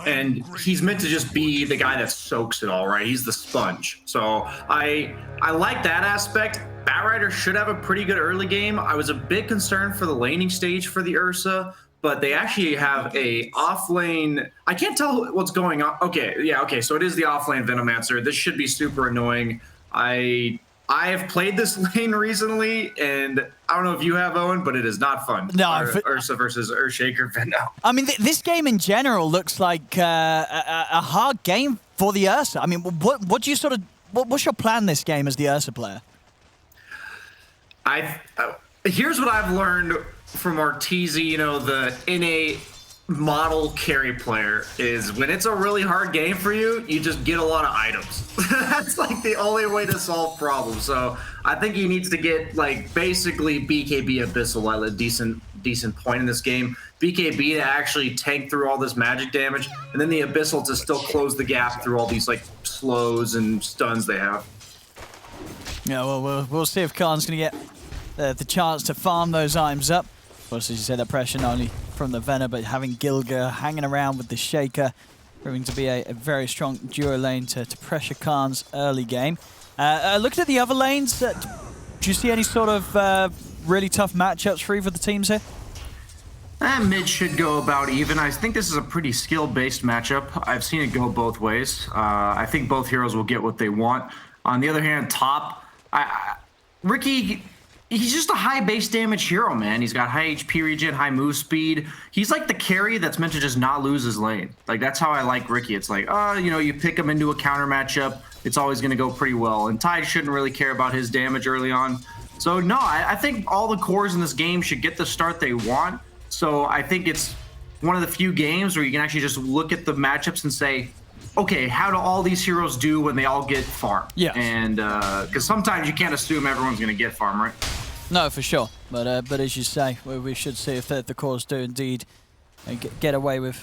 and he's meant to just be the guy that soaks it all, right? He's the sponge. So I like that aspect. Batrider should have a pretty good early game. I was a bit concerned for the laning stage for the Ursa, but they actually have a off lane. I can't tell what's going on. Okay, yeah, okay, so it is the off lane Venomancer. This should be super annoying. I have played this lane recently, and I don't know if you have, Owen, but it is not fun. No, Ursa versus Earthshaker Veno. I mean, this game in general looks like a hard game for the Ursa. I mean, what do you sort of what's your plan this game as the Ursa player? Here's what I've learned from Arteezy, you know, the innate model carry player, is when it's a really hard game for you, you just get a lot of items. That's like the only way to solve problems. So I think he needs to get like basically BKB Abyssal at a decent point in this game. BKB to actually tank through all this magic damage, and then the Abyssal to still close the gap through all these like slows and stuns they have. Yeah, well, we'll see if Khan's going to get the chance to farm those items up. Of course, as you said, that pressure not only from the Venom, but having Gilga hanging around with the Shaker, proving to be a very strong duo lane to pressure Khan's early game. Looking at the other lanes, do you see any sort of really tough matchups for either of the teams here? Mid should go about even. I think this is a pretty skill-based matchup. I've seen it go both ways. I think both heroes will get what they want. On the other hand, top, Ricky, he's just a high base damage hero, man. He's got high HP regen, high move speed. He's like the carry that's meant to just not lose his lane. Like, that's how I like Ricky. It's like, you know, you pick him into a counter matchup, it's always going to go pretty well. And Tide shouldn't really care about his damage early on. So, no, I think all the cores in this game should get the start they want. So I think it's one of the few games where you can actually just look at the matchups and say, okay, how do all these heroes do when they all get farm? Yeah. And because sometimes you can't assume everyone's going to get farm, right? No, for sure. But as you say, we should see if the cores do indeed get away with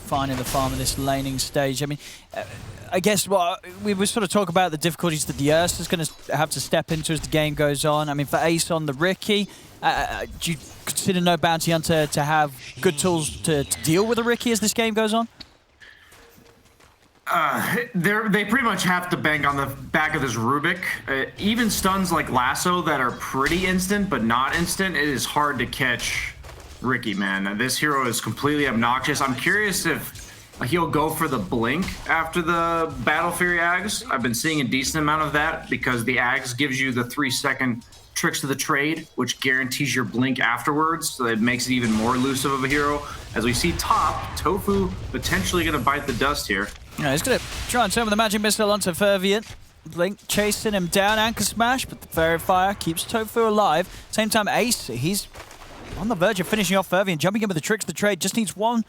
finding the farm in this laning stage. I mean, I guess we sort of talk about the difficulties that the Ursa is going to have to step into as the game goes on. I mean, for Ace on the Ricky, do you consider no bounty hunter to have good tools to deal with a Ricky as this game goes on? They pretty much have to bank on the back of this Rubik. Even stuns like Lasso that are pretty instant but not instant, it is hard to catch Ricky, man. This hero is completely obnoxious. I'm curious if he'll go for the blink after the Battle Fury Ags. I've been seeing a decent amount of that because the Ags gives you the 3-second tricks to the trade, which guarantees your blink afterwards, so it makes it even more elusive of a hero. As we see top, Tofu potentially going to bite the dust here. Yeah, he's going to try and turn the magic missile onto Fervient. Blink chasing him down, Anchor Smash, but the Fairy Fire keeps Tofu alive. Same time, Ace, he's on the verge of finishing off Fervient, jumping in with the tricks of the trade. Just needs one,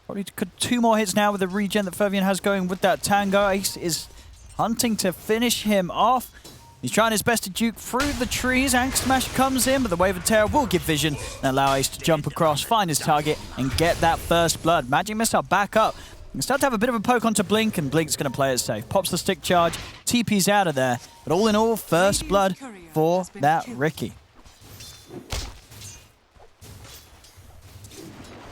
probably two more hits now with the regen that Fervient has going with that Tango. Ace is hunting to finish him off. He's trying his best to duke through the trees. Anchor Smash comes in, but the Wave of Terror will give vision and allow Ace to jump across, find his target, and get that first blood. Magic Missile back up. You can start to have a bit of a poke onto Blink, and Blink's going to play it safe. Pops the stick charge, TP's out of there. But all in all, first blood for that Ricky.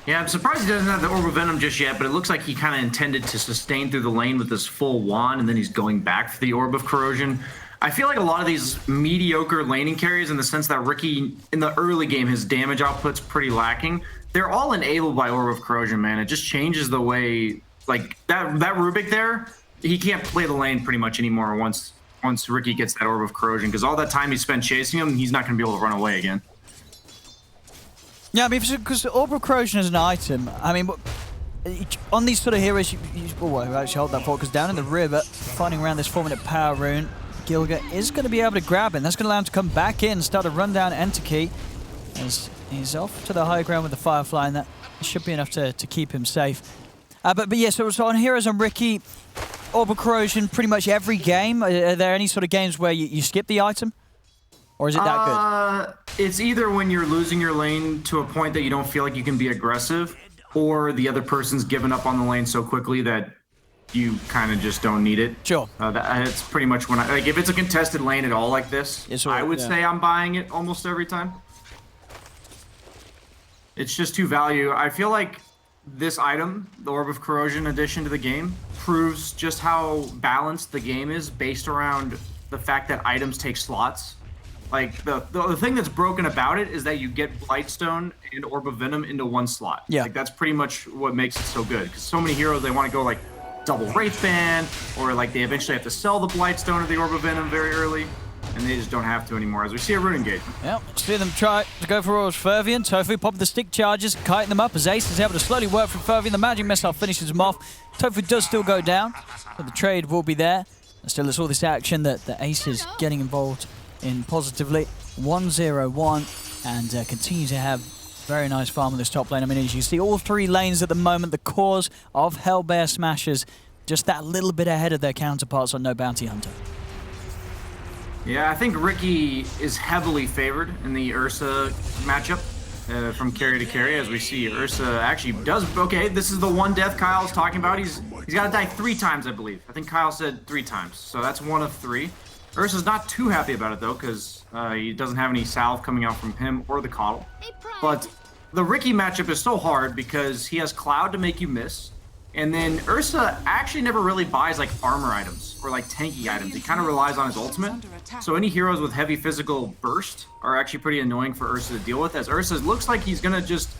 Yeah, I'm surprised he doesn't have the Orb of Venom just yet, but it looks like he kind of intended to sustain through the lane with this full wand, and then he's going back for the Orb of Corrosion. I feel like a lot of these mediocre laning carries, in the sense that Ricky, in the early game, his damage output's pretty lacking. They're all enabled by Orb of Corrosion, man. It just changes the way, like, that Rubik there, he can't play the lane pretty much anymore once Ricky gets that Orb of Corrosion, because all that time he spent chasing him, he's not going to be able to run away again. Yeah, I mean, because Orb of Corrosion is an item, I mean, on these sort of heroes, actually hold that thought, because down in the river, fighting around this 4-minute power rune, Gilga is going to be able to grab him. That's going to allow him to come back in, start a run down Enter Key. As he's off to the high ground with the Firefly, and that should be enough to keep him safe. But yeah, so on heroes on Ricky, Orb of Corrosion pretty much every game. Are there any sort of games where you skip the item? Or is it that good? It's either when you're losing your lane to a point that you don't feel like you can be aggressive, or the other person's given up on the lane so quickly that you kind of just don't need it. Sure. It's pretty much when like, if it's a contested lane at all like this, I would say I'm buying it almost every time. It's just too value. I feel like this item, the Orb of Corrosion addition to the game, proves just how balanced the game is based around the fact that items take slots. Like, the thing that's broken about it is that you get Blightstone and Orb of Venom into one slot. Yeah. Like, that's pretty much what makes it so good. Because so many heroes, they want to go, like, double Wraithband, or, like, they eventually have to sell the Blightstone or the Orb of Venom very early, and they just don't have to anymore, as we see a Rune engagement. Yep, see them try to go for Royal's Fervian. Tofu popping the stick charges, kiting them up as Ace is able to slowly work from Fervian. The magic missile finishes him off. Tofu does still go down, but the trade will be there. And still, there's all this action that the Ace is getting involved in positively. 1-0-1, and continues to have very nice farm on this top lane. I mean, as you see, all three lanes at the moment, the cause of Hellbear Smashers, just that little bit ahead of their counterparts on No Bounty Hunter. Yeah, I think Ricky is heavily favored in the Ursa matchup from carry to carry, as we see Ursa actually does. Okay, this is the one death Kyle's talking about. He's got to die 3 times, I believe. I think Kyle said 3 times, so that's 1 of 3. Ursa's not too happy about it though, because he doesn't have any salve coming out from him or the Coddle. But the Ricky matchup is so hard because he has Cloud to make you miss. And then Ursa actually never really buys like armor items or like tanky items. He kind of relies on his ultimate. So any heroes with heavy physical burst are actually pretty annoying for Ursa to deal with, as Ursa looks like he's gonna just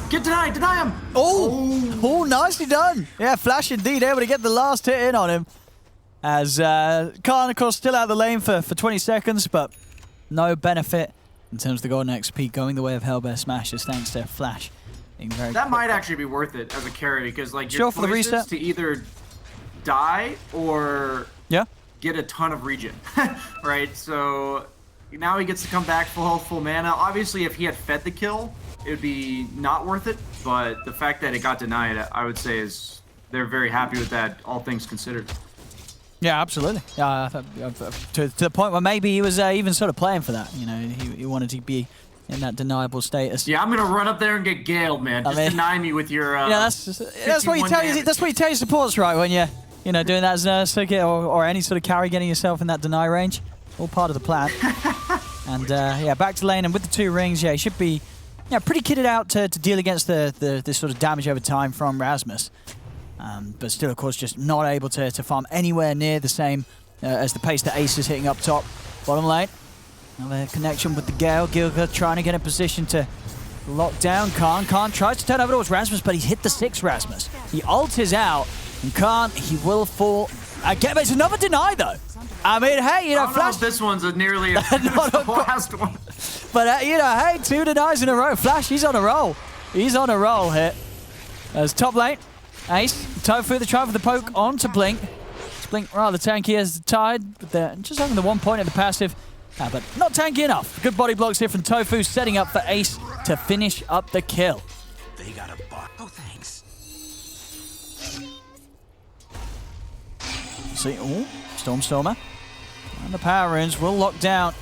get denied, deny him. Oh, nicely done. Yeah, Flash indeed able to get the last hit in on him. As Khan, of course, still out of the lane for 20 seconds, but no benefit in terms of the golden XP going the way of Hellbear Smashers thanks to Flash. That might actually be worth it as a carry, because like your for the reset to either die or get a ton of regen, right? So now he gets to come back full health, full mana. Obviously, if he had fed the kill, it would be not worth it. But the fact that it got denied, I would say, is they're very happy with that, all things considered. Yeah, absolutely. To the point where maybe he was even sort of playing for that. You know, he wanted to be in that deniable status. Yeah, I'm gonna run up there and get galed, man. Just deny me with your. Yeah, that's what you tell you. That's what you tell your supports, right? When you're, doing that as a circuit or any sort of carry, getting yourself in that deny range, all part of the plan. And yeah, back to lane, and with the 2 rings, yeah, he should be, pretty kitted out to deal against this sort of damage over time from Rasmus. But still, of course, just not able to farm anywhere near the same as the pace that Ace is hitting up top. Bottom lane. Another connection with the Gale. Gilga trying to get in position to lock down Khan. Khan tries to turn over towards Rasmus, but he's hit the 6 Rasmus. The ult is out, and Khan, he will fall again. But it's another deny, though. I mean, hey, I don't Flash. know if this one's nearly as good as the last one. But, hey, 2 denies in a row. Flash, he's on a roll. He's on a roll here. As top lane, Ace, Tofu, the try for the poke onto Blink. It's Blink rather tanky as the Tide, but they're just having the 1 point in the passive. But not tanky enough. Good body blocks here from Tofu, setting up for Ace to finish up the kill. They got a bar. Oh, thanks. See, Stormstormer. And the power runes will lock down.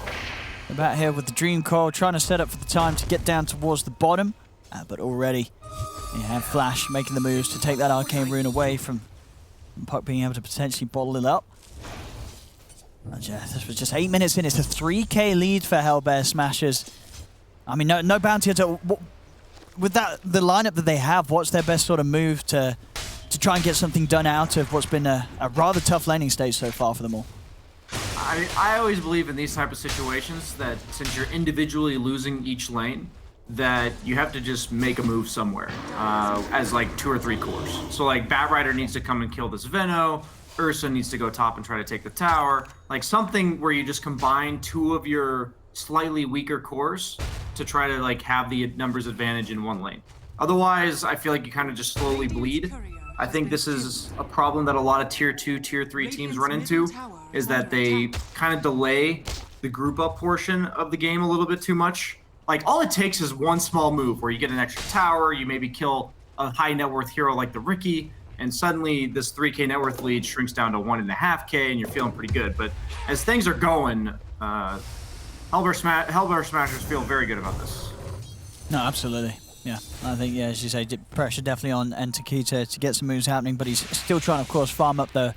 About here with the Dream Coil, trying to set up for the time to get down towards the bottom. But already, you have Flash making the moves to take that Arcane Rune away from Puck being able to potentially bottle it up. This was just 8 minutes in. It's a 3k lead for Hellbear Smashers. I mean, no bounty hunter. With the lineup that they have, what's their best sort of move to try and get something done out of what's been a rather tough laning stage so far for them all? I always believe in these type of situations that since you're individually losing each lane, that you have to just make a move somewhere as like 2 or 3 cores. So like Batrider needs to come and kill this Veno. Ursa needs to go top and try to take the tower. Like something where you just combine 2 of your slightly weaker cores to try to like have the numbers advantage in 1 lane. Otherwise, I feel like you kind of just slowly bleed. I think this is a problem that a lot of tier 2, tier 3 teams run into, is that they kind of delay the group up portion of the game a little bit too much. Like all it takes is 1 small move where you get an extra tower, you maybe kill a high net worth hero like the Ricky, and suddenly this 3k net worth lead shrinks down to 1.5k, and you're feeling pretty good. But as things are going, Hellbear Smashers feel very good about this. No, absolutely. Yeah, I think, yeah, as you say, pressure definitely on Entakita to get some moves happening, but he's still trying to, of course, farm up the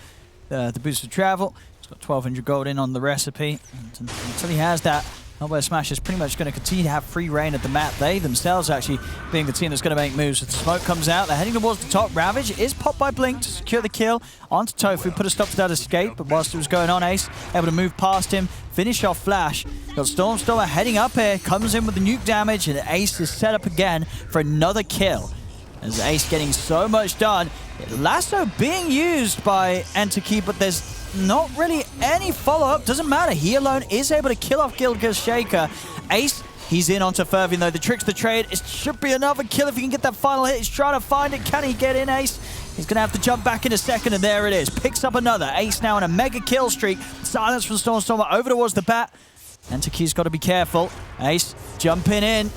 boost of travel. He's got 1,200 gold in on the recipe, and until he has that, Hellbear Smash is pretty much going to continue to have free reign at the map. They themselves actually being the team that's going to make moves. If the smoke comes out, they're heading towards the top. Ravage is popped by Blink to secure the kill onto Tofu, put a stop to that escape, but whilst it was going on, Ace able to move past him, finish off Flash. Got Stormstormer heading up here, comes in with the nuke damage, and Ace is set up again for another kill. As Ace getting so much done. Lasso being used by Enterkey, but there's not really any follow-up. Doesn't matter. He alone is able to kill off Gilga's Shaker. Ace, he's in onto Fervian though. The trick's the trade. It should be another kill if he can get that final hit. He's trying to find it. Can he get in, Ace? He's going to have to jump back in a second, and there it is. Picks up another. Ace now on a mega kill streak. Silence from Stormstormer over towards the bat. Enterkey's got to be careful. Ace jumping in.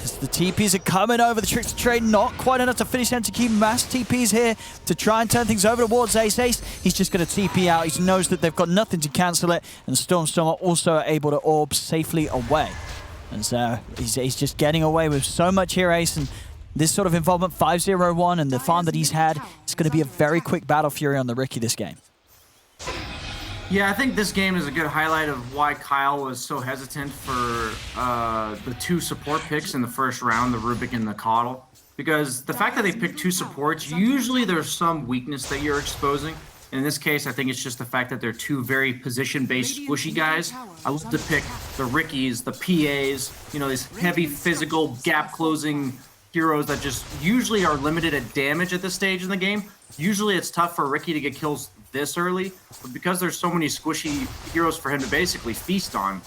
As the TPs are coming over, the tricks to trade not quite enough to finish Enterkey. Mass TPs here to try and turn things over towards Ace. Ace, he's just going to TP out. He knows that they've got nothing to cancel it, and Stormstormer also able to orb safely away. And so he's just getting away with so much here, Ace, and this sort of involvement, 5-0-1, and the farm that he's had, it's going to be a very quick Battle Fury on the Riki this game. Yeah, I think this game is a good highlight of why Kyle was so hesitant for the 2 support picks in the first round, the Rubik and the Coddle. Because the fact that they picked 2 supports, usually there's some weakness that you're exposing. In this case, I think it's just the fact that they're 2 very position-based squishy guys. I love to pick the Rikis, the PAs, you know, these heavy physical gap-closing heroes that just usually are limited at damage at this stage in the game. Usually it's tough for Riki to get kills this early, but because there's so many squishy heroes for him to basically feast on,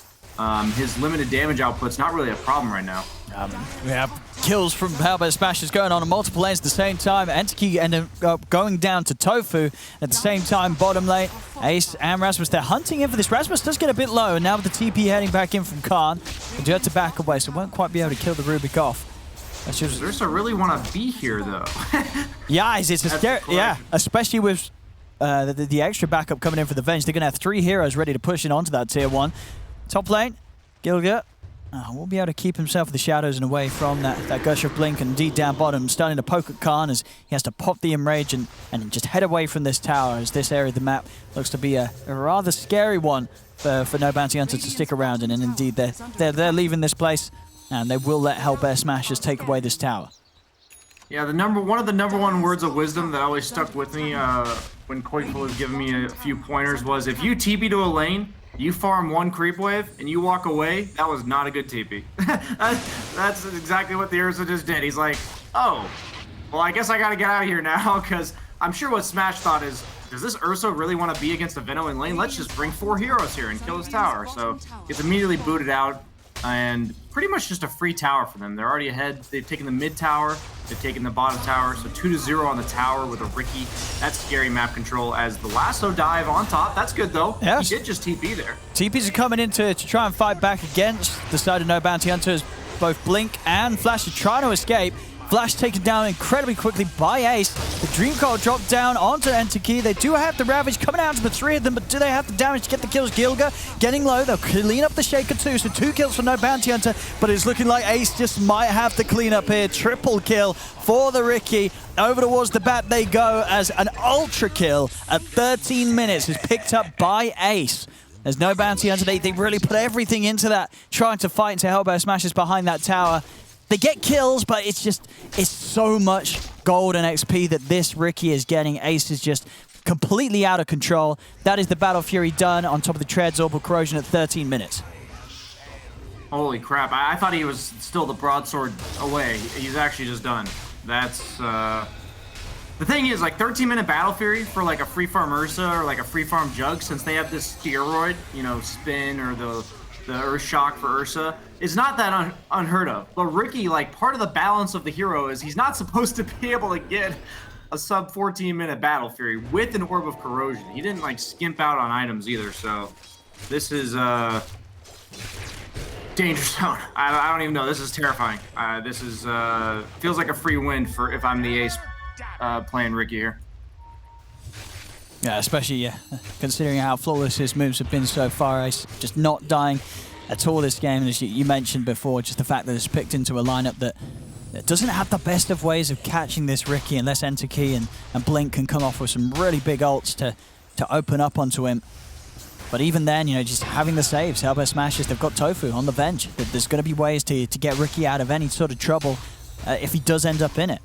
his limited damage output's not really a problem right now. We have kills from Hellbear Smashes going on multiple lanes at the same time. Enterkey ended up going down to Tofu at the same time. Bottom lane, Ace and Rasmus, they're hunting in for this. Rasmus does get a bit low, and now with the TP heading back in from Khan, they do have to back away, so won't quite be able to kill the Rubik off. Ursa really want to be here, though. Yeah, it's a scary. Yeah, especially with the extra backup coming in for the Venge. They're going to have 3 heroes ready to push in onto that tier 1. Top lane, Gilga will be able to keep himself in the shadows and away from that gush of Blink. And indeed down bottom, starting to poke at Khan as he has to pop the Enrage and just head away from this tower, as this area of the map looks to be a rather scary one for No Bounty Hunter to stick around in. And indeed, they're leaving this place, and they will let Hellbear Smashers take away this tower. Yeah, one of the number 1 words of wisdom that always stuck with me when Koiful was giving me a few pointers was, if you TP to a lane, you farm 1 creep wave, and you walk away, that was not a good TP. That's exactly what the Ursa just did. He's like, oh, well, I guess I gotta get out of here now, because I'm sure what Smash thought is, does this Ursa really want to be against a Venom in lane? Let's just bring 4 heroes here and kill his tower. So he's immediately booted out, and pretty much just a free tower for them. They're already ahead. They've taken the mid tower. They've taken the bottom tower. So 2-0 on the tower with a Riki. That's scary map control as the lasso dive on top. That's good, though. Yes. He did just TP there. TPs are coming in to try and fight back against the side of No Bounty Hunters. Both Blink and Flash are trying to escape. Flash taken down incredibly quickly by Ace. The Dream Coil dropped down onto Enterkey. They do have the Ravage coming out to the 3 of them, but do they have the damage to get the kills? Gilga getting low. They'll clean up the Shaker too, so 2 kills for No Bounty Hunter, but it's looking like Ace just might have the clean up here. Triple kill for the Riki. Over towards the bat they go as an ultra kill at 13 minutes is picked up by Ace. There's No Bounty Hunter. They really put everything into that, trying to fight into Hellbear Smashes behind that tower. They get kills, but it's so much gold and XP that this Riki is getting. Ace is just completely out of control. That is the Battle Fury done on top of the Treads Orbital Corrosion at 13 minutes. Holy crap. I thought he was still the broadsword away. He's actually just done. That's, the thing is, like, 13-minute Battle Fury for, like, a free farm Ursa or, like, a free farm Jug, since they have this steroid, you know, spin or the Earth Shock for Ursa, is not that unheard of. But Riki, like, part of the balance of the hero is he's not supposed to be able to get a sub 14-minute Battle Fury with an Orb of Corrosion. He didn't, like, skimp out on items either, so this is danger zone. I don't even know. This is terrifying. This is feels like a free win for if I'm the Ace playing Riki here. Yeah, especially considering how flawless his moves have been so far. Ace just not dying at all this game. As you mentioned before, just the fact that it's picked into a lineup that doesn't have the best of ways of catching this Riki unless Enterkey and Blink can come off with some really big ults to open up onto him. But even then, you know, just having the saves, Hellbear Smashers, they've got Tofu on the bench. There's going to be ways to get Ricky out of any sort of trouble if he does end up in it.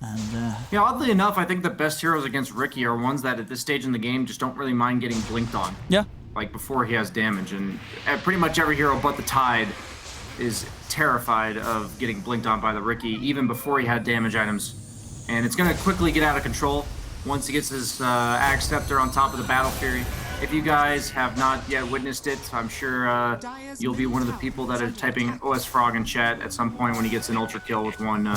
And yeah, oddly enough, I think the best heroes against Ricky are ones that at this stage in the game just don't really mind getting blinked on. Yeah. Like before he has damage. And pretty much every hero but the Tide is terrified of getting blinked on by the Ricky, even before he had damage items. And it's going to quickly get out of control once he gets his Axe Scepter on top of the Battle Fury. If you guys have not yet witnessed it, I'm sure you'll be one of the people that are typing OS Frog in chat at some point when he gets an Ultra Kill with one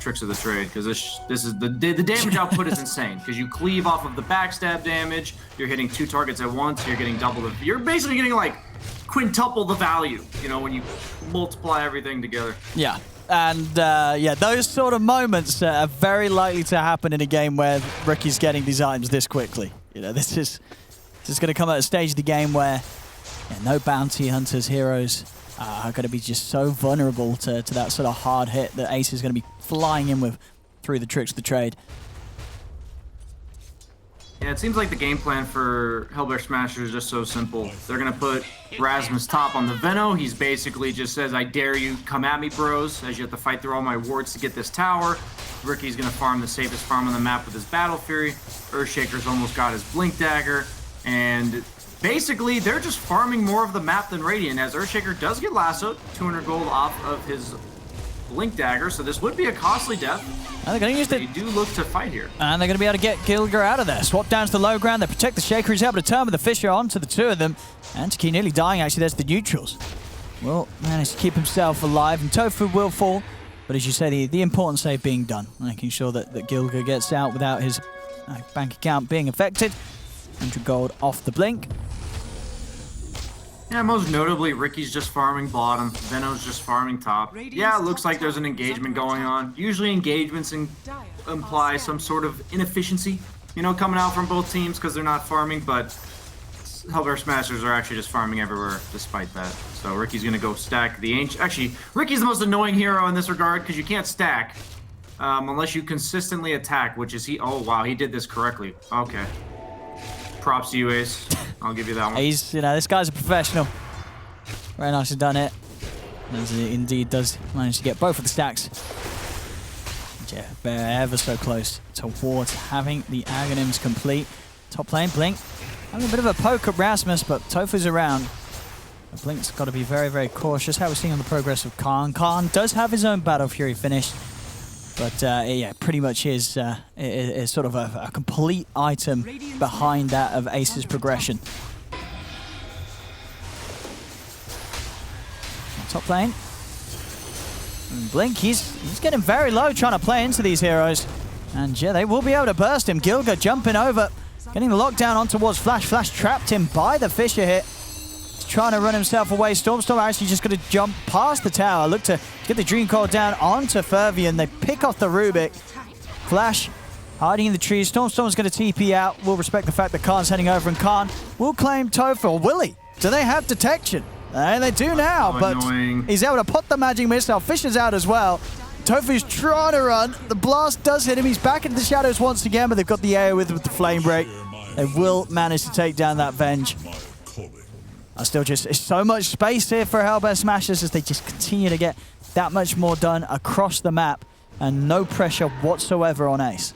Tricks of the Trade, because this is the damage output is insane, because you cleave off of the backstab damage, you're hitting 2 targets at once, you're getting double the, you're basically getting like quintuple the value, you know, when you multiply everything together. Yeah. And yeah, those sort of moments are very likely to happen in a game where Ricky's getting these items this quickly. You know, this is going to come at a stage of the game where no bounty hunters, heroes are going to be just so vulnerable to that sort of hard hit that Ace is going to be flying in with through the Tricks of the Trade. Yeah, it seems like the game plan for Hellbear Smasher is just so simple. They're going to put Rasmus top on the Veno. He's basically just says, I dare you, come at me, bros, as you have to fight through all my wards to get this tower. Ricky's going to farm the safest farm on the map with his Battle Fury. Earthshaker's almost got his Blink Dagger. And basically, they're just farming more of the map than Radiant, as Earthshaker does get lassoed, 200 gold off of his Blink Dagger, so this would be a costly death. And they're going to use They do look to fight here. And they're going to be able to get Gilga out of there. Swap down to the low ground. They protect the Shaker. He's able to turn with the Fisher onto the 2 of them. And Taki nearly dying, actually. There's the neutrals. Will manage to keep himself alive. And Tofu will fall. But as you say, the important save being done. Making sure that Gilga gets out without his bank account being affected. 100 gold off the Blink. Yeah, most notably, Ricky's just farming bottom, Veno's just farming top. Yeah, it looks like there's an engagement going on. Usually engagements imply some sort of inefficiency, you know, coming out from both teams because they're not farming, but Hellbear Smashers are actually just farming everywhere despite that. So Ricky's going to go stack the Ancient. Actually, Ricky's the most annoying hero in this regard because you can't stack unless you consistently attack, which is he. Oh, wow, he did this correctly. Okay. Props to you, Ace. I'll give you that one. He's, you know, this guy's a professional. Very nicely done it. As he indeed does manage to get both of the stacks. Yeah, ever so close towards having the Aghanims complete. Top lane, Blink. Having a bit of a poke at Rasmus, but Tofu's around. But Blink's got to be very, very cautious. How we're seeing on the progress of Khan. Khan does have his own Battle Fury finished. But yeah, pretty much is sort of a complete item behind that of Ace's progression. Top lane. And Blink, he's getting very low trying to play into these heroes. And yeah, they will be able to burst him. Gilga jumping over, getting the lockdown on towards Flash. Flash trapped him by the Fisher hit. Trying to run himself away. Storm actually just going to jump past the tower. Look to get the Dream Coil down onto Fervian. They pick off the Rubik. Flash hiding in the trees. Storm's going to TP out. We'll respect the fact that Khan's heading over, and Khan will claim Tofu. Or will he? Do they have detection? And they do now, but he's able to put the magic missile. Fisher's out as well. Tofu's trying to run. The blast does hit him. He's back into the shadows once again, but they've got the AoE with the flame break. They will manage to take down that Venge. Still just, it's so much space here for Hellbear Smashers as they just continue to get that much more done across the map and no pressure whatsoever on Ace.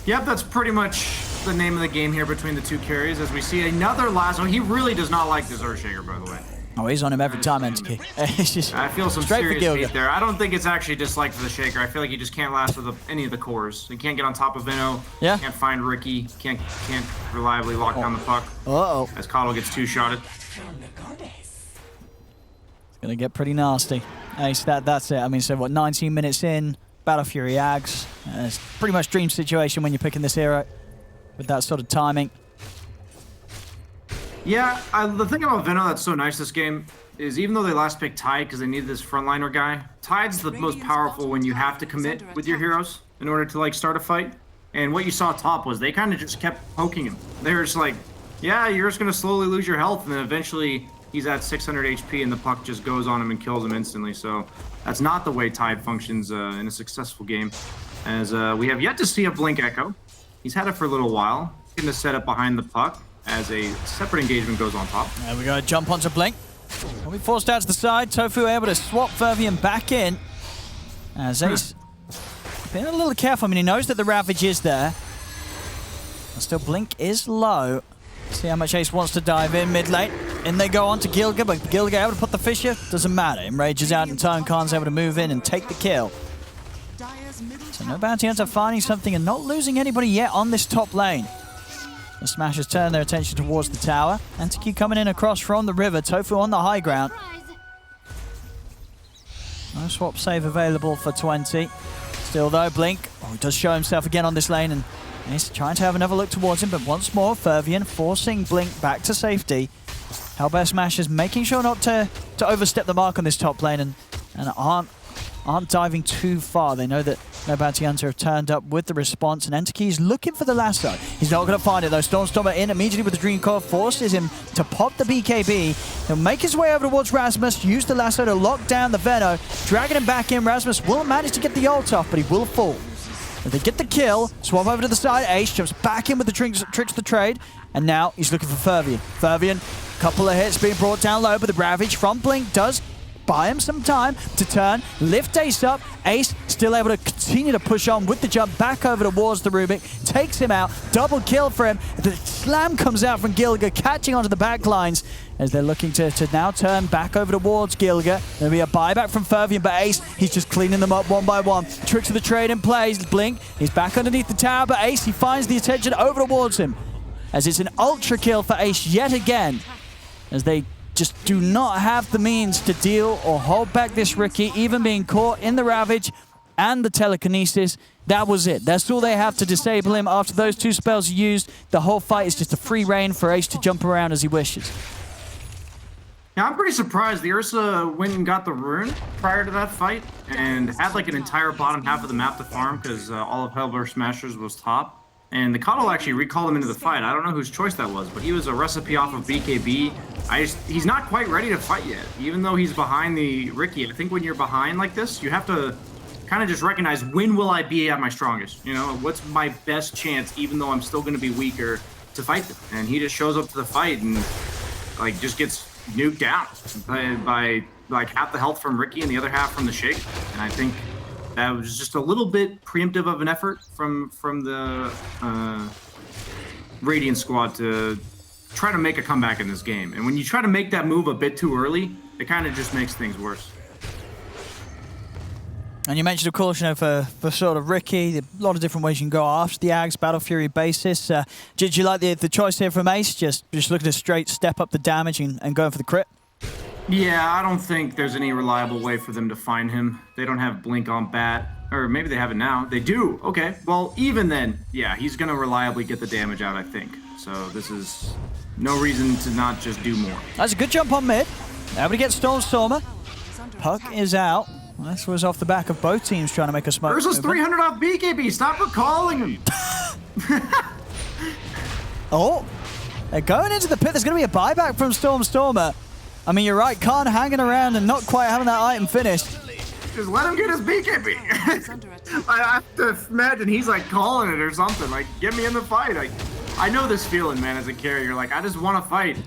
Yep, that's pretty much the name of the game here between the two carries as we see another lasso. He really does not like this Earthshaker, by the way. Oh, he's on him every time, Entity. I feel some serious hate there. I don't think it's actually dislike for the Shaker. I feel like he just can't last with any of the cores. He can't get on top of Veno. Yeah. Can't find Ricky. Can't reliably lock down the puck. Uh-oh. As Coddle gets 2-shotted. It's going to get pretty nasty. Ace, that's it. I mean, so what, 19 minutes in, Battle Fury Ags. It's pretty much dream situation when you're picking this hero with that sort of timing. Yeah, the thing about Veno that's so nice this game is even though they last picked Tide because they needed this frontliner guy, Tide's the most powerful when you have to commit with your heroes in order to like start a fight. And what you saw top was they kind of just kept poking him. They were just like, yeah, you're just going to slowly lose your health, and then eventually he's at 600 HP and the puck just goes on him and kills him instantly. So that's not the way Tide functions in a successful game. As we have yet to see a Blink Echo. He's had it for a little while. going to set up behind the puck as a separate engagement goes on top. There we go, jump onto Blink. Will be forced out to the side. Tofu able to swap Fervian back in. As Ace being a little careful. I mean, he knows that the Ravage is there. But still, Blink is low. See how much Ace wants to dive in mid lane. In they go on to Gilga, but Gilga able to put the Fissure. Doesn't matter. Enrage is out in time. Khan's able to move in and take the kill. So no Bounty Hunter finding something and not losing anybody yet on this top lane. The Smashers turn their attention towards the tower. Antiq coming in across from the river. Tofu on the high ground. No swap save available for 20. Still though, Blink he does show himself again on this lane, and he's trying to have another look towards him, but once more, Fervian forcing Blink back to safety. Hellbear Smashers making sure not to overstep the mark on this top lane and aren't diving too far. They know that no Bounty Hunter have turned up with the response, and Enterkey's looking for the lasso. He's not going to find it though. Stormstormer in immediately with the Dream Core, forces him to pop the BKB. He'll make his way over towards Rasmus, use the lasso to lock down the Veno, dragging him back in. Rasmus will manage to get the ult off, but he will fall. If they get the kill, swap over to the side, Ace jumps back in with the tricks the trade, and now he's looking for Fervian. Fervian, couple of hits being brought down low, but the Ravage from Blink does buy him some time to turn, lift Ace up. Ace still able to continue to push on with the jump back over towards the Rubik, takes him out, double kill for him. The slam comes out from Gilga, catching onto the back lines as they're looking to now turn back over towards Gilga. There'll be a buyback from Fervian, but Ace, he's just cleaning them up one by one. Tricks of the trade in plays. Blink, he's back underneath the tower, but Ace, he finds the attention over towards him as it's an ultra kill for Ace yet again, as they just do not have the means to deal or hold back this Riki, even being caught in the Ravage and the Telekinesis. That was it. That's all they have to disable him. After those two spells are used, the whole fight is just a free reign for Ace to jump around as he wishes. Yeah, I'm pretty surprised. The Ursa went and got the rune prior to that fight and had like an entire bottom half of the map to farm because all of Hellbear Smashers was top. And the Coddle actually recalled him into the fight. I don't know whose choice that was, but he was a recipe off of BKB. He's not quite ready to fight yet, even though he's behind the Riki. I think when you're behind like this, you have to kind of just recognize, when will I be at my strongest? You know, what's my best chance, even though I'm still going to be weaker, to fight them? And he just shows up to the fight and like just gets nuked down by like half the health from Riki and the other half from the Shake. And I think that was just a little bit preemptive of an effort from the Radiant squad to try to make a comeback in this game. And when you try to make that move a bit too early, it kind of just makes things worse. And you mentioned, of course, you know, for sort of Riki, a lot of different ways you can go after the Ags, Battle Fury basis. Did you like the choice here from Ace? Just looking to straight step up the damage and going for the crit? Yeah, I don't think there's any reliable way for them to find him. They don't have Blink on bat. Or maybe they have it now. They do. Okay. Well, even then, yeah, he's going to reliably get the damage out, I think. So this is no reason to not just do more. That's a good jump on mid. Able to get Stormstormer. Puck is out. Well, this was off the back of both teams trying to make a smoke. Versus 300 off BKB. Stop recalling him. Oh, they're going into the pit. There's going to be a buyback from Stormstormer. I mean, you're right. Khan hanging around and not quite having that item finished. Just let him get his BKB. I have to imagine he's like calling it or something. Like, get me in the fight. I know this feeling, man, as a carrier. Like, I just want to fight.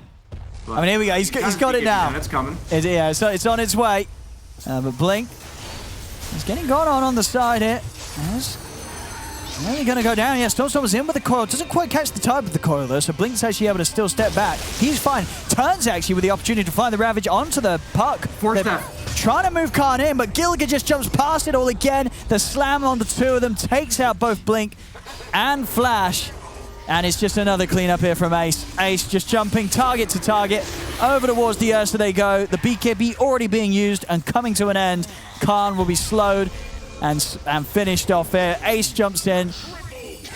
But I mean, here we go. He's got it now. It's coming. Yeah, so it's on its way. But Blink is getting gone on the side here. He's only going to go down. Yeah, Stormstormer's in with the coil. Doesn't quite catch the tide with the coil, though, so Blink's actually able to still step back. He's fine. Turns, actually, with the opportunity to find the Ravage onto the puck. Force that. Trying to move Khan in, but Gilga just jumps past it all again. The slam on the two of them takes out both Blink and Flash. And it's just another cleanup here from Ace. Ace just jumping target to target. Over towards the Ursa they go. The BKB already being used and coming to an end. Khan will be slowed and finished off here. Ace jumps in.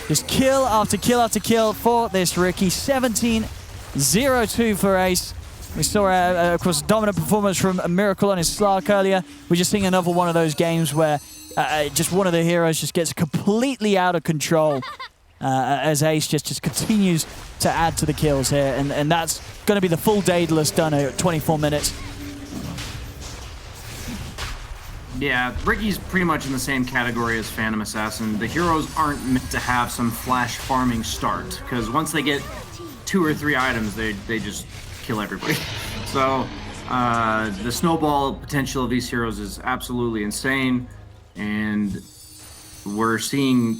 Just kill after kill after kill for this Riki. 17-0-2 for Ace. We saw, of course, a dominant performance from a Miracle on his Slark earlier. We're just seeing another one of those games where just one of the heroes just gets completely out of control as Ace just continues to add to the kills here. And that's going to be the full Daedalus done at 24 minutes. Yeah, Ricky's pretty much in the same category as Phantom Assassin. The heroes aren't meant to have some flash farming start, because once they get 2 or 3 items, they just kill everybody. So the snowball potential of these heroes is absolutely insane, and we're seeing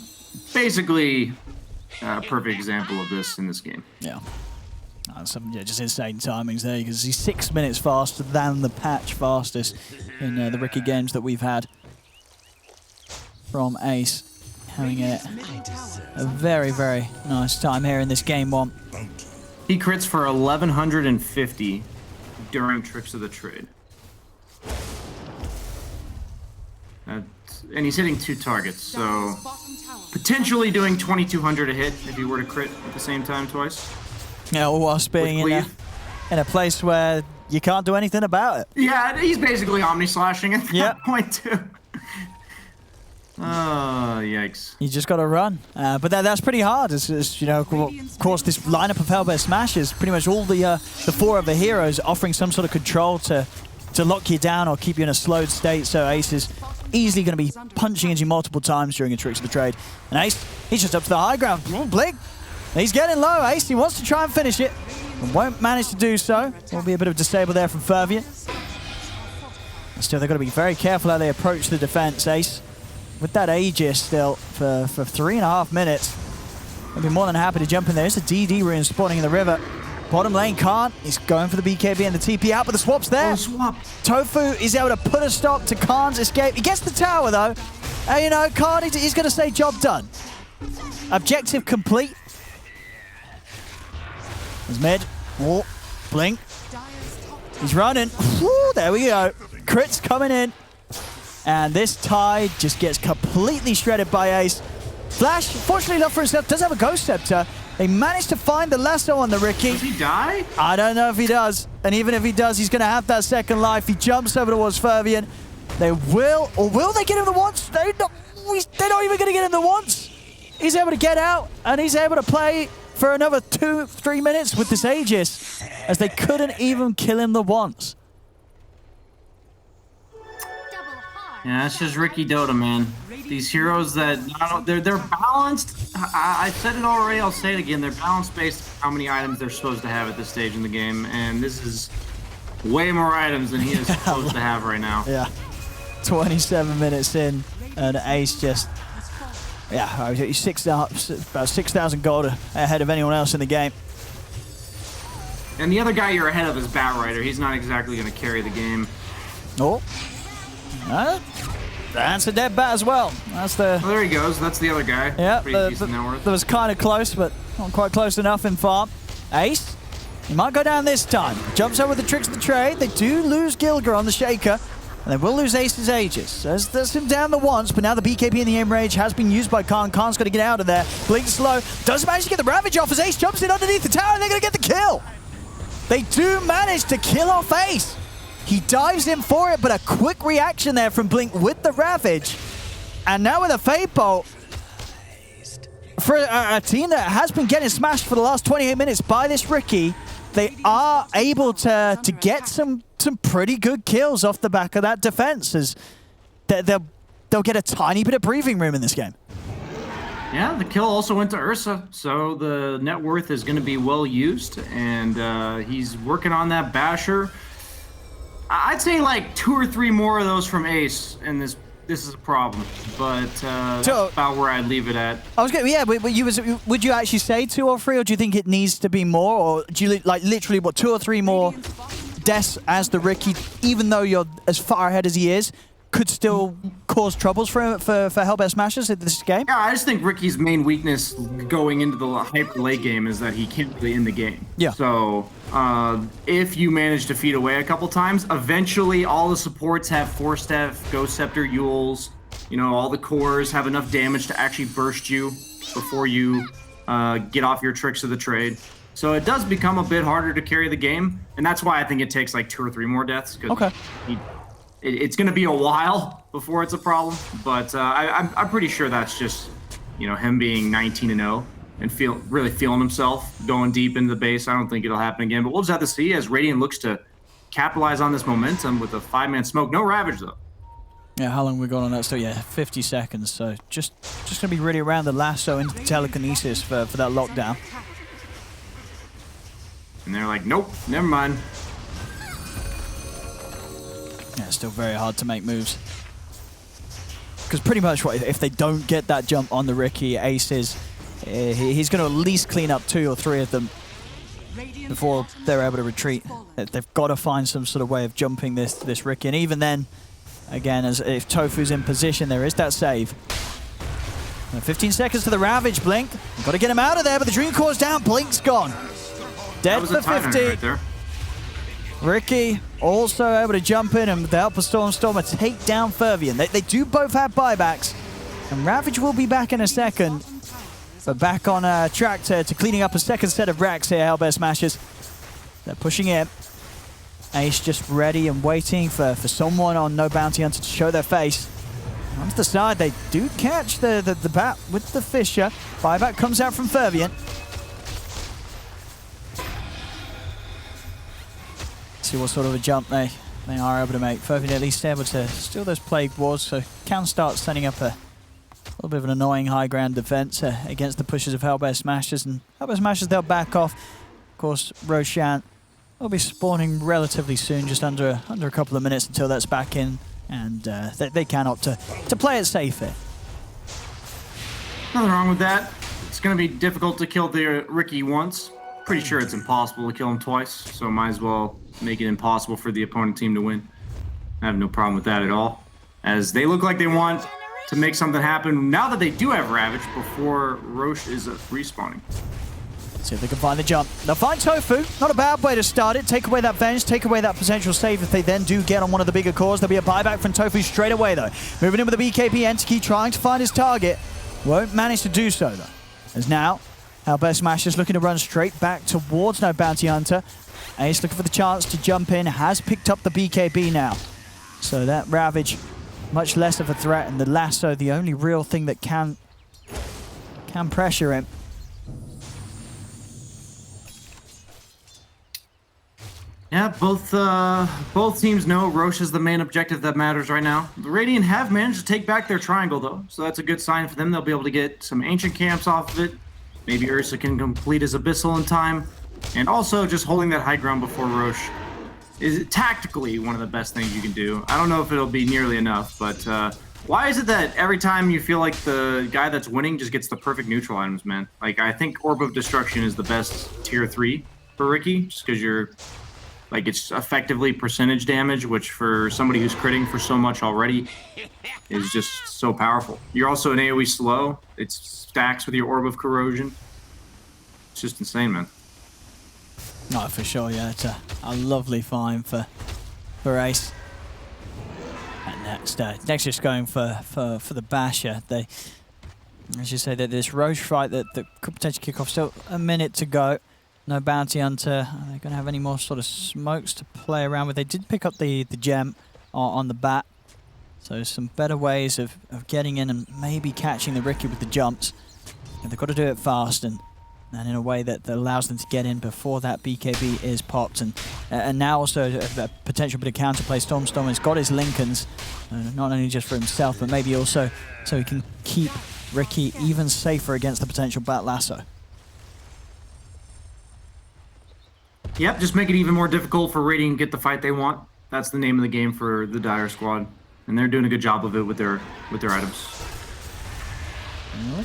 basically a perfect example of this in this game. Yeah. Yeah, just insane timings there, because he's 6 minutes faster than the patch fastest in the Ricky games that we've had from Ace. Having a very, very nice time here in this game 1. He crits for 1,150 during Tricks of the Trade. And he's hitting 2 targets, so potentially doing 2,200 a hit if he were to crit at the same time twice. Yeah, all whilst being in a place where you can't do anything about it. Yeah, he's basically omni-slashing at that point, too. Oh, yikes. You just got to run. But that's pretty hard. As you know, of course, this lineup of Hellbear smashes, pretty much all the 4 of the heroes offering some sort of control to lock you down or keep you in a slowed state. So Ace is easily going to be punching into you multiple times during a Tricks of the Trade. And Ace, he's just up to the high ground. Blink. He's getting low. Ace, he wants to try and finish it, but won't manage to do so. Will be a bit of a disable there from Fervian. Still, they've got to be very careful how they approach the defense. Ace, with that Aegis still for 3.5 minutes, they'll be more than happy to jump in there. There's a DD rune spawning in the river. Bottom lane can't. He's going for the BKB and the TP out, but the swap's there. Oh, swap. Tofu is able to put a stop to Khan's escape. He gets the tower, though. And, you know, Khan, he's going to say job done. Objective complete. There's mid. Oh, blink. He's running. Woo, there we go. Crits coming in. And this tie just gets completely shredded by Ace. Flash, fortunately not for himself, does have a Ghost Scepter. They managed to find the lasso on the Ricky. Does he die? I don't know if he does. And even if he does, he's going to have that second life. He jumps over towards Fervian. They will, or will they get him the once? They're not even going to get him the once. He's able to get out, and he's able to play for another 2-3 minutes with this Aegis, as they couldn't even kill him the once. Yeah, that's just Ricky Dota, man. These heroes that they're balanced. I said it already. I'll say it again. They're balanced based on how many items they're supposed to have at this stage in the game, and this is way more items than he is supposed to have right now. Yeah, 27 minutes in, and Ace just he's about 6,000 gold ahead of anyone else in the game. And the other guy you're ahead of is Batrider. He's not exactly going to carry the game. Oh. That's a dead bat as well. That's the. Oh, there he goes. That's the other guy. Yeah, pretty decent net worth. That was kind of close, but not quite close enough in farm. Ace, he might go down this time. Jumps over the Tricks of the Trade. They do lose Gilgar on the Shaker, and they will lose Ace's Aegis. That's him down the once, but now the BKB and the aim rage has been used by Khan. Khan's got to get out of there. Blink slow. Doesn't manage to get the Ravage off as Ace jumps in underneath the tower, and they're going to get the kill. They do manage to kill off Ace. He dives in for it, but a quick reaction there from Blink with the Ravage. And now with a Fade Bolt, for a team that has been getting smashed for the last 28 minutes by this Ricky, they are able to get some pretty good kills off the back of that defense, as they'll get a tiny bit of breathing room in this game. Yeah, the kill also went to Ursa, so the net worth is going to be well used, and he's working on that Basher. I'd say like 2 or 3 more of those from Ace, and this is a problem. But that's about where I'd leave it at. I was going, yeah. But would you actually say 2 or 3, or do you think it needs to be more, or do you like literally 2 or 3 more deaths as the Ricky, even though you're as far ahead as he is, could still cause troubles for Hellbear Smashers in this game? Yeah, I just think Ricky's main weakness going into the hyper late game is that he can't really end the game. Yeah. So if you manage to feed away a couple times, eventually all the supports have Force Staff, Ghost Scepter, Yules, all the cores have enough damage to actually burst you before you get off your Tricks of the Trade. So it does become a bit harder to carry the game, and that's why I think it takes like 2 or 3 more deaths. Okay. It's going to be a while before it's a problem, but I'm pretty sure that's just, him being 19-0 and really feeling himself going deep into the base. I don't think it'll happen again, but we'll just have to see as Radiant looks to capitalize on this momentum with a 5-man smoke. No Ravage, though. Yeah, how long we got on that still? Yeah, 50 seconds. So just going to be really around the lasso into the telekinesis for that lockdown. And they're like, nope, never mind. Yeah, it's still very hard to make moves. Because pretty much if they don't get that jump on the Riki, Ace is... he's going to at least clean up 2 or 3 of them before they're able to retreat. They've got to find some sort of way of jumping this Riki. And even then, again, as if Tofu's in position, there is that save. 15 seconds to the Ravage, Blink. You've got to get him out of there, but the Dream Core's down. Blink's gone. Dead for 50. Right there. Riki also able to jump in and with the help of Stormer take down Fervian. They do both have buybacks. And Ravage will be back in a second. But back on track to cleaning up a second set of racks here, Hellbear Smashers. They're pushing in. Ace just ready and waiting for someone on No Bounty Hunter to show their face. On to the side, they do catch the bat with the Fisher. Buyback comes out from Fervian. See what sort of a jump they are able to make. Fervian at least able to steal those Plague Wards, so can start setting up a little bit of an annoying high ground defense against the pushes of Hellbear Smashers. And Hellbear Smashers, they'll back off. Of course, Roshan will be spawning relatively soon, just under a couple of minutes until that's back in. And they can opt to play it safe here. Nothing wrong with that. It's going to be difficult to kill the Riki once. Pretty sure it's impossible to kill him twice, so might as well make it impossible for the opponent team to win. I have no problem with that at all, as they look like they want to make something happen now that they do have Ravage before Roche is respawning. See if they can find the jump. They'll find Tofu. Not a bad way to start it. Take away that Venge, take away that potential save if they then do get on one of the bigger cores. There'll be a buyback from Tofu straight away, though. Moving in with the BKB, Entity trying to find his target. Won't manage to do so, though. As now, Hellbear Smashers looking to run straight back towards No Bounty Hunter. Ace looking for the chance to jump in. Has picked up the BKB now. So that Ravage, much less of a threat. And the lasso, the only real thing that can pressure him. Yeah, both teams know Roche is the main objective that matters right now. The Radiant have managed to take back their triangle, though, so that's a good sign for them. They'll be able to get some ancient camps off of it. Maybe Ursa can complete his Abyssal in time. And also, just holding that high ground before Roche is tactically one of the best things you can do. I don't know if it'll be nearly enough, but why is it that every time you feel like the guy that's winning just gets the perfect neutral items, man? Like, I think Orb of Destruction is the best tier 3 for Riki, just because you're... like, it's effectively percentage damage, which for somebody who's critting for so much already is just so powerful. You're also an AoE slow. It stacks with your Orb of Corrosion. It's just insane, man. No, for sure, yeah. It's a lovely find for Ace. And next just going for the Basher. They, as you say, that this Roche fight that could potentially kick off. Still a minute to go. No Bounty Hunter. Are they going to have any more sort of smokes to play around with? They did pick up the gem on the bat. So some better ways of getting in and maybe catching the Riki with the jumps. And they've got to do it fast and in a way that allows them to get in before that BKB is popped. And now also a potential bit of counterplay. Storm's got his Lincolns, not only just for himself, but maybe also so he can keep Riki even safer against the potential Bat Lasso. Yep, just make it even more difficult for Radiant to get the fight they want. That's the name of the game for the Dire Squad. And they're doing a good job of it with their items.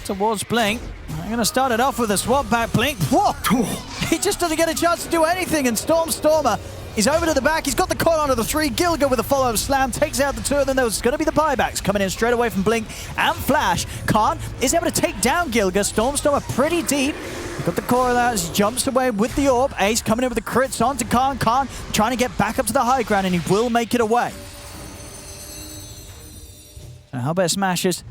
Towards Blink. I'm going to start it off with a swap back. Blink. Whoa! He just doesn't get a chance to do anything. And Stormer is over to the back. He's got the coil onto the 3. Gilga with a follow-up slam. Takes out the 2 of them. There's going to be the buybacks coming in straight away from Blink and Flash. Khan is able to take down Gilga. Stormer pretty deep. Got the coil out as he jumps away with the orb. Ace coming in with the crits onto Khan. Khan trying to get back up to the high ground, and he will make it away. So Hellbear Smashers.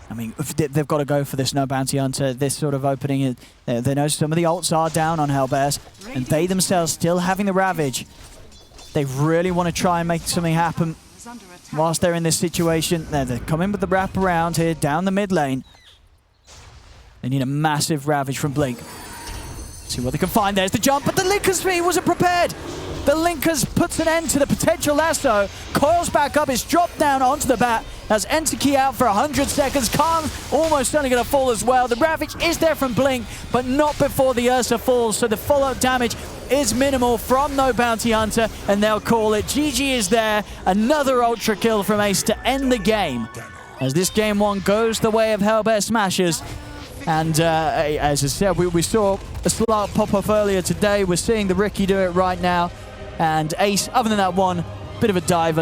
I mean, they've got to go for this No Bounty Hunter. This sort of opening, they know some of the ults are down on Hellbears, and they themselves still having the Ravage. They really want to try and make something happen whilst they're in this situation. They're coming with the wrap around here down the mid lane. They need a massive Ravage from Blink. See what they can find. There's the jump, but the Lincoln speed wasn't prepared. The Linkers puts an end to the potential lasso. Coils back up, is dropped down onto the bat. Has enter key out for 100 seconds. Khan's almost certainly going to fall as well. The Ravage is there from Blink, but not before the Ursa falls, so the follow-up damage is minimal from No Bounty Hunter, and they'll call it. GG is there. Another Ultra kill from Ace to end the game, as this game one goes the way of Hellbear Smashers. And as I said, we saw a Slark pop off earlier today. We're seeing the Riki do it right now. And Ace, other than that one, bit of a diver.